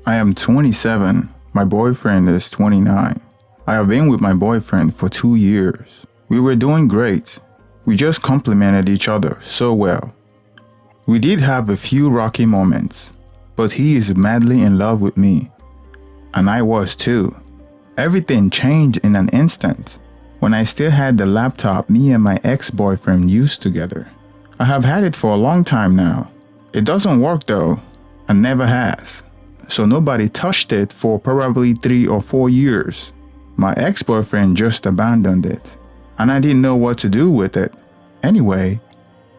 I am 27. My boyfriend is 29. I have been with my boyfriend for 2 years. We were doing great. We just complimented each other so well. We did have a few rocky moments, but he is madly in love with me. And I was too. Everything changed in an instant when I still had the laptop me and my ex-boyfriend used together. I have had it for a long time now. It doesn't work though, and never has. So nobody touched it for probably 3 or 4 years. My ex-boyfriend just abandoned it, and I didn't know what to do with it. Anyway,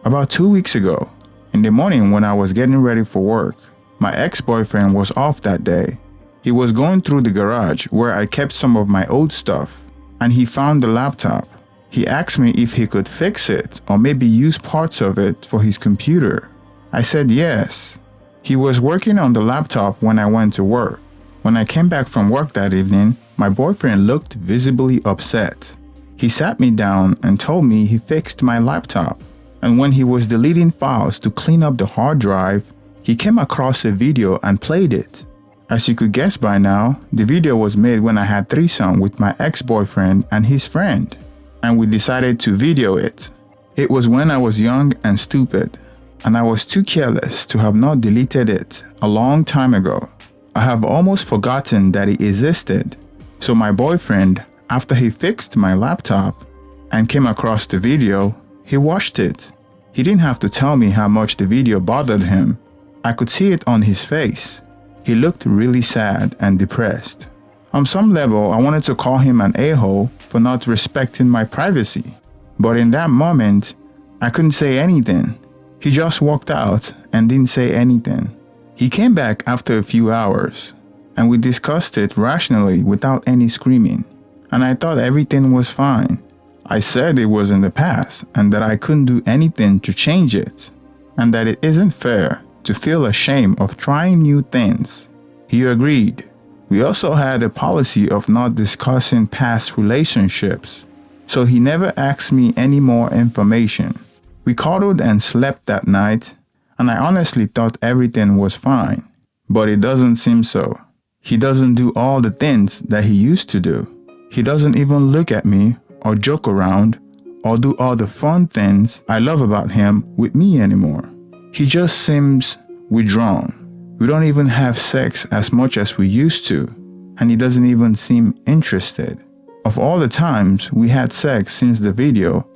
about 2 weeks ago, in the morning when I was getting ready for work, my ex-boyfriend was off that day. He was going through the garage where I kept some of my old stuff, and he found the laptop. He asked me if he could fix it or maybe use parts of it for his computer. I said yes. He was working on the laptop when I went to work. When I came back from work that evening, my boyfriend looked visibly upset. He sat me down and told me he fixed my laptop, and when he was deleting files to clean up the hard drive, he came across a video and played it. As you could guess by now, the video was made when I had threesome with my ex-boyfriend and his friend, and we decided to video it. It was when I was young and stupid, and I was too careless to have not deleted it a long time ago. I have almost forgotten that it existed. So my boyfriend, after he fixed my laptop and came across the video, he watched it. He didn't have to tell me how much the video bothered him. I could see it on his face. He looked really sad and depressed. On some level, I wanted to call him an a-hole for not respecting my privacy. But in that moment, I couldn't say anything. He just walked out and didn't say anything. He came back after a few hours, and we discussed it rationally without any screaming, and I thought everything was fine. I said it was in the past and that I couldn't do anything to change it, and that it isn't fair to feel ashamed of trying new things. He agreed. We also had a policy of not discussing past relationships, so he never asked me any more information. We cuddled and slept that night, and I honestly thought everything was fine, but it doesn't seem so. He doesn't do all the things that he used to do. He doesn't even look at me or joke around or do all the fun things I love about him with me anymore. He just seems withdrawn. We don't even have sex as much as we used to, and he doesn't even seem interested. Of all the times we had sex since the video,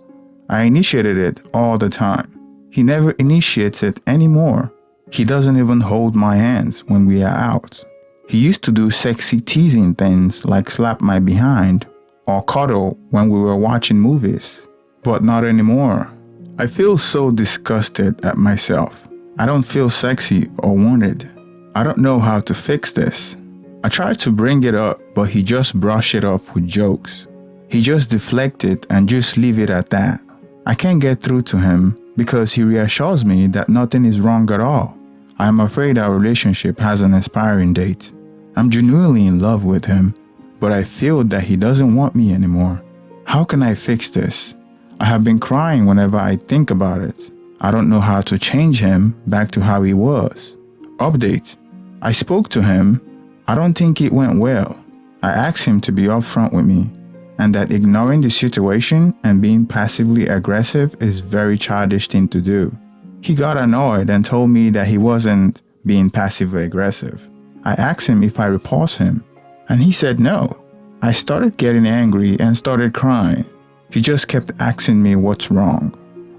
I initiated it all the time. He never initiates it anymore. He doesn't even hold my hands when we are out. He used to do sexy teasing things like slap my behind or cuddle when we were watching movies, but not anymore. I feel so disgusted at myself. I don't feel sexy or wanted. I don't know how to fix this. I tried to bring it up, but he just brushed it off with jokes. He just deflected and just leave it at that. I can't get through to him because he reassures me that nothing is wrong at all. I am afraid our relationship has an expiring date. I'm genuinely in love with him, but I feel that he doesn't want me anymore. How can I fix this? I have been crying whenever I think about it. I don't know how to change him back to how he was. Update. I spoke to him. I don't think it went well. I asked him to be upfront with me, and that ignoring the situation and being passively aggressive is a very childish thing to do. He got annoyed and told me that he wasn't being passively aggressive. I asked him if I repulsed him, and he said no. I started getting angry and started crying. He just kept asking me what's wrong,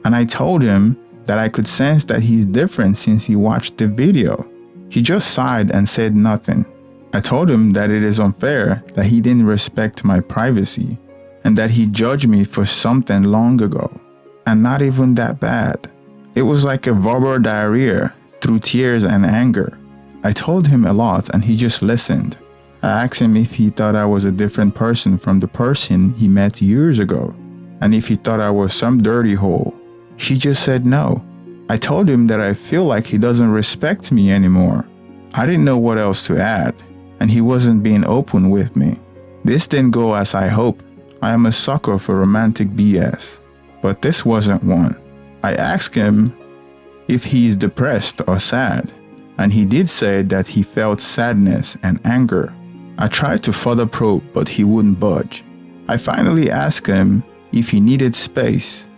and I told him that I could sense that he's different since he watched the video. He just sighed and said nothing. I told him that it is unfair that he didn't respect my privacy and that he judged me for something long ago, and not even that bad. It was like a verbal diarrhea through tears and anger. I told him a lot and he just listened. I asked him if he thought I was a different person from the person he met years ago, and if he thought I was some dirty hole. He just said no. I told him that I feel like he doesn't respect me anymore. I didn't know what else to add, and he wasn't being open with me. This didn't go as I hoped. I am a sucker for romantic BS, but this wasn't one. I asked him if he is depressed or sad, and he did say that he felt sadness and anger. I tried to further probe, but he wouldn't budge. I finally asked him if he needed space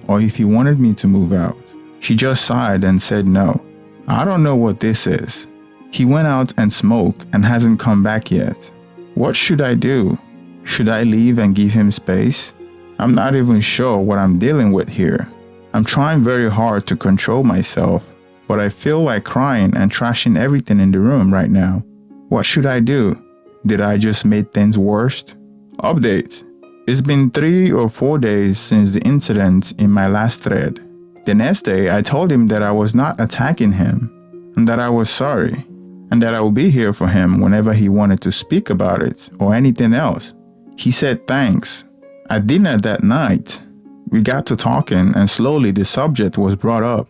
or if he wanted me to move out. He just sighed and said no. I don't know what this is. He went out and smoked and hasn't come back yet. What should I do? Should I leave and give him space? I'm not even sure what I'm dealing with here. I'm trying very hard to control myself, but I feel like crying and trashing everything in the room right now. What should I do? Did I just make things worse? Update. It's been 3 or 4 days since the incident in my last thread. The next day, I told him that I was not attacking him and that I was sorry and that I would be here for him whenever he wanted to speak about it or anything else. He said thanks. At dinner that night, we got to talking and slowly the subject was brought up.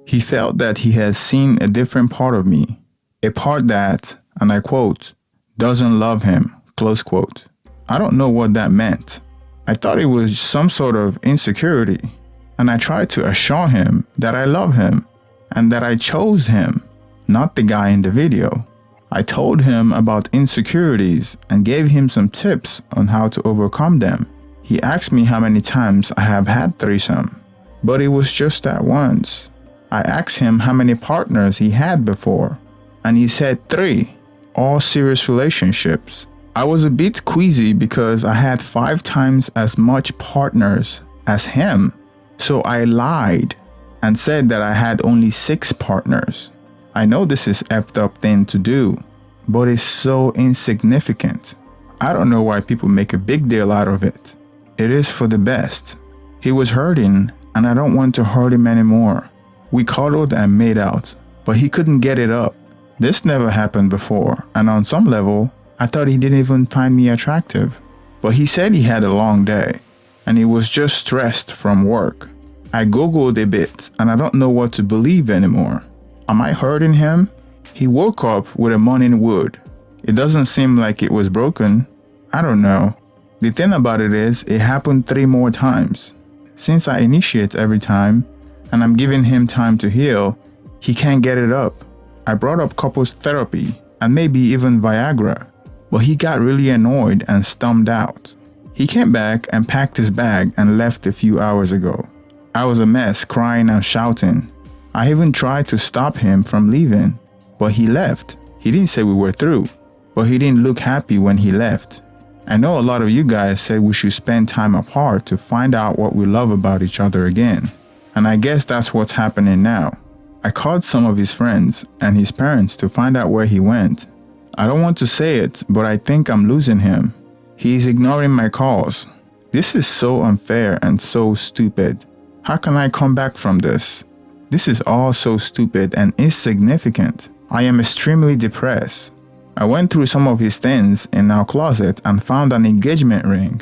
He felt that he had seen a different part of me, a part that, and I quote, doesn't love him, close quote. I don't know what that meant. I thought it was some sort of insecurity, and I tried to assure him that I love him and that I chose him, not the guy in the video. I told him about insecurities and gave him some tips on how to overcome them. He asked me how many times I have had threesome, but it was just that once. I asked him how many partners he had before, and he said 3, all serious relationships. I was a bit queasy because I had 5 times as much partners as him, so I lied and said that I had only 6 partners. I know this is effed up thing to do, but it's so insignificant. I don't know why people make a big deal out of it. It is for the best. He was hurting, and I don't want to hurt him anymore. We cuddled and made out, but he couldn't get it up. This never happened before, and on some level, I thought he didn't even find me attractive. But he said he had a long day, and he was just stressed from work. I googled a bit, and I don't know what to believe anymore. Am I hurting him? He woke up with a morning wood. It doesn't seem like it was broken. I don't know. The thing about it is, it happened 3 more times. Since I initiate every time, and I'm giving him time to heal, he can't get it up. I brought up couples therapy, and maybe even Viagra, but he got really annoyed and stormed out. He came back and packed his bag and left a few hours ago. I was a mess, crying and shouting. I even tried to stop him from leaving, but he left. He didn't say we were through, but he didn't look happy when he left. I know a lot of you guys said we should spend time apart to find out what we love about each other again, and I guess that's what's happening now. I called some of his friends and his parents to find out where he went. I don't want to say it, but I think I'm losing him. He is ignoring my calls. This is so unfair and so stupid. How can I come back from this? This is all so stupid and insignificant. I am extremely depressed. I went through some of his things in our closet and found an engagement ring.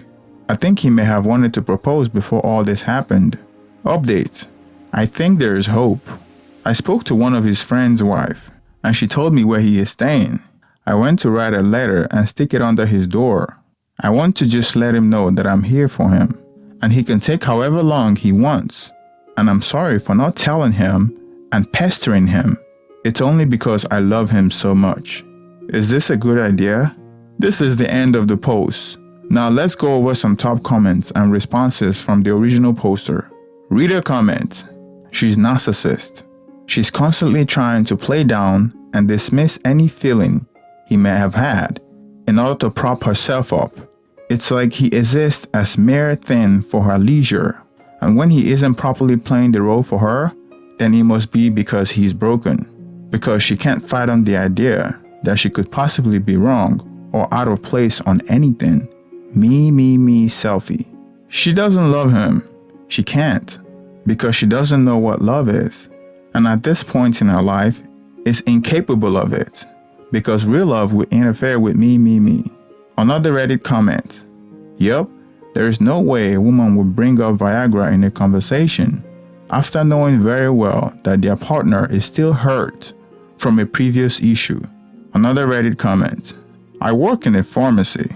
I think he may have wanted to propose before all this happened. Update. I think there is hope. I spoke to one of his friend's wife, and she told me where he is staying. I went to write a letter and stick it under his door. I want to just let him know that I'm here for him, and he can take however long he wants. And I'm sorry for not telling him and pestering him. It's only because I love him so much. Is this a good idea? This is the end of the post. Now let's go over some top comments and responses from the original poster. Reader comment. She's narcissist. She's constantly trying to play down and dismiss any feeling he may have had in order to prop herself up. It's like he exists as mere thing for her leisure, and when he isn't properly playing the role for her, then it must be because he's broken, because she can't fathom the idea that she could possibly be wrong or out of place on anything. Me, selfie. She doesn't love him. She can't, because she doesn't know what love is. And at this point in her life, is incapable of it, because real love would interfere with me. Another Reddit comment. Yup, there is no way a woman would bring up Viagra in a conversation after knowing very well that their partner is still hurt from a previous issue. Another Reddit comment. I work in a pharmacy,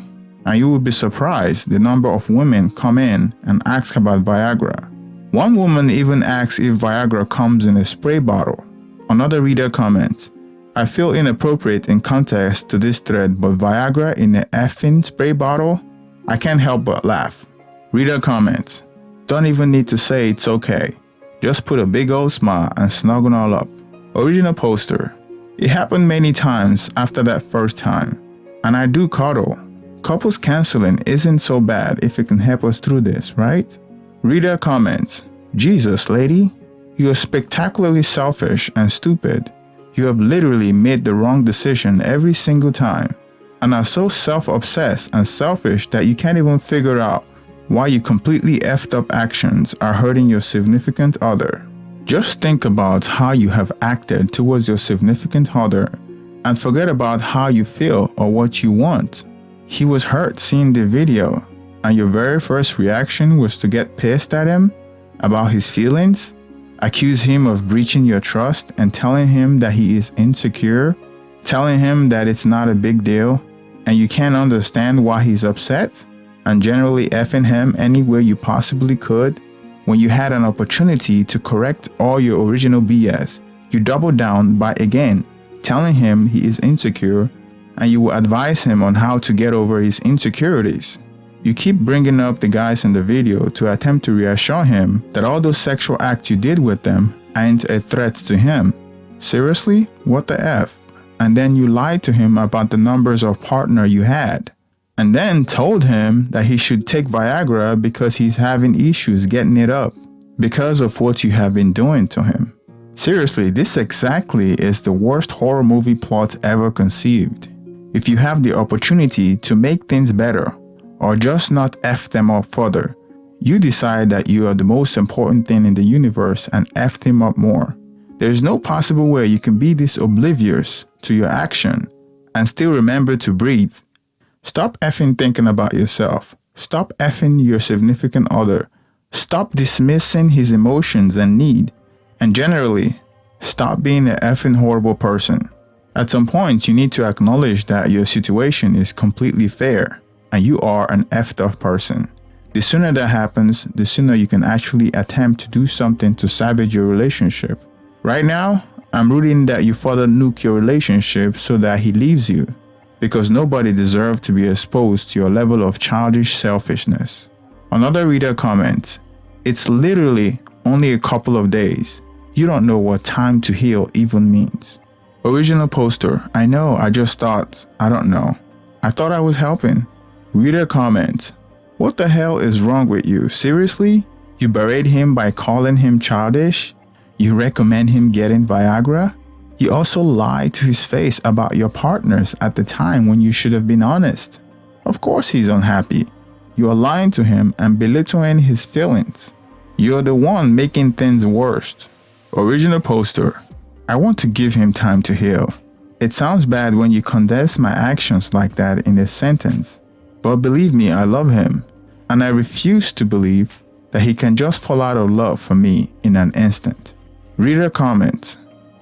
and you will be surprised the number of women come in and ask about Viagra. One woman even asks if Viagra comes in a spray bottle. Another reader comments, I feel inappropriate in context to this thread, but Viagra in an effing spray bottle? I can't help but laugh. Reader comments, don't even need to say it's okay. Just put a big old smile and snuggle all up. Original poster, it happened many times after that first time. And I do cuddle. Couples counseling isn't so bad if it can help us through this, right? Reader comments, Jesus, lady, you are spectacularly selfish and stupid. You have literally made the wrong decision every single time and are so self-obsessed and selfish that you can't even figure out why your completely effed up actions are hurting your significant other. Just think about how you have acted towards your significant other and forget about how you feel or what you want. He was hurt seeing the video and your very first reaction was to get pissed at him about his feelings? Accuse him of breaching your trust and telling him that he is insecure, telling him that it's not a big deal and you can't understand why he's upset, and generally effing him any way you possibly could. When you had an opportunity to correct all your original BS, you double down by again telling him he is insecure and you will advise him on how to get over his insecurities. You keep bringing up the guys in the video to attempt to reassure him that all those sexual acts you did with them aren't a threat to him. Seriously? What the F? And then you lied to him about the numbers of partner you had. And then told him that he should take Viagra because he's having issues getting it up because of what you have been doing to him. Seriously, this exactly is the worst horror movie plot ever conceived. If you have the opportunity to make things better, or just not F them up further, you decide that you are the most important thing in the universe and F them up more. There is no possible way you can be this oblivious to your action and still remember to breathe. Stop effing thinking about yourself. Stop effing your significant other. Stop dismissing his emotions and need. And generally, stop being an effing horrible person. At some point, you need to acknowledge that your situation is completely fair and you are an effed up person. The sooner that happens, the sooner you can actually attempt to do something to salvage your relationship. Right now, I'm rooting that you further nuke your relationship so that he leaves you, because nobody deserves to be exposed to your level of childish selfishness. Another reader comments, it's literally only a couple of days. You don't know what time to heal even means. Original poster, I know, I just thought, I don't know. I thought I was helping. Reader comment, what the hell is wrong with you? Seriously? You berate him by calling him childish? You recommend him getting Viagra? You also lied to his face about your partners at the time when you should have been honest. Of course he's unhappy. You are lying to him and belittling his feelings. You're the one making things worse. Original poster, I want to give him time to heal. It sounds bad when you condense my actions like that in a sentence. But believe me, I love him, and I refuse to believe that he can just fall out of love for me in an instant. Reader comments,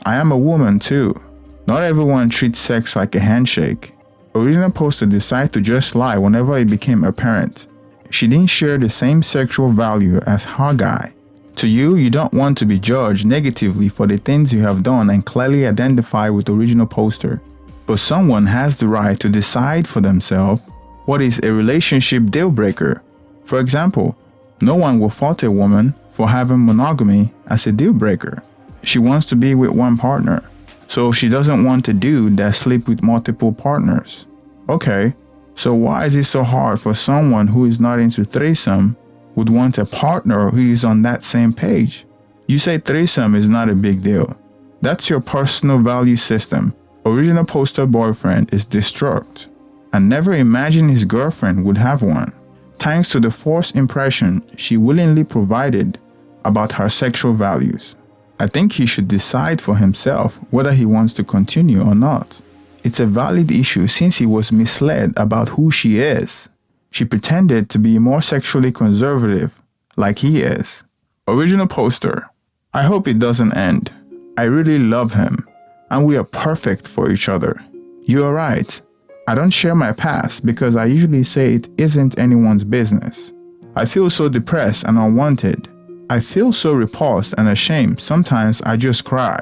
I am a woman too. Not everyone treats sex like a handshake. Original poster decided to just lie whenever it became apparent she didn't share the same sexual value as her guy. To you, you don't want to be judged negatively for the things you have done and clearly identify with original poster. But someone has the right to decide for themselves what is a relationship deal breaker. For example, no one will fault a woman for having monogamy as a deal breaker. She wants to be with one partner, so she doesn't want a dude that sleeps with multiple partners. Okay, so why is it so hard for someone who is not into threesome would want a partner who is on that same page? You say threesome is not a big deal. That's your personal value system. Original poster boyfriend is distraught and never imagined his girlfriend would have one, thanks to the false impression she willingly provided about her sexual values. I think he should decide for himself whether he wants to continue or not. It's a valid issue since he was misled about who she is. She pretended to be more sexually conservative, like he is. Original poster, I hope it doesn't end. I really love him, and we are perfect for each other. You are right. I don't share my past because I usually say it isn't anyone's business. I feel so depressed and unwanted. I feel so repulsed and ashamed, sometimes I just cry.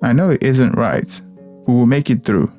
I know it isn't right. We will make it through.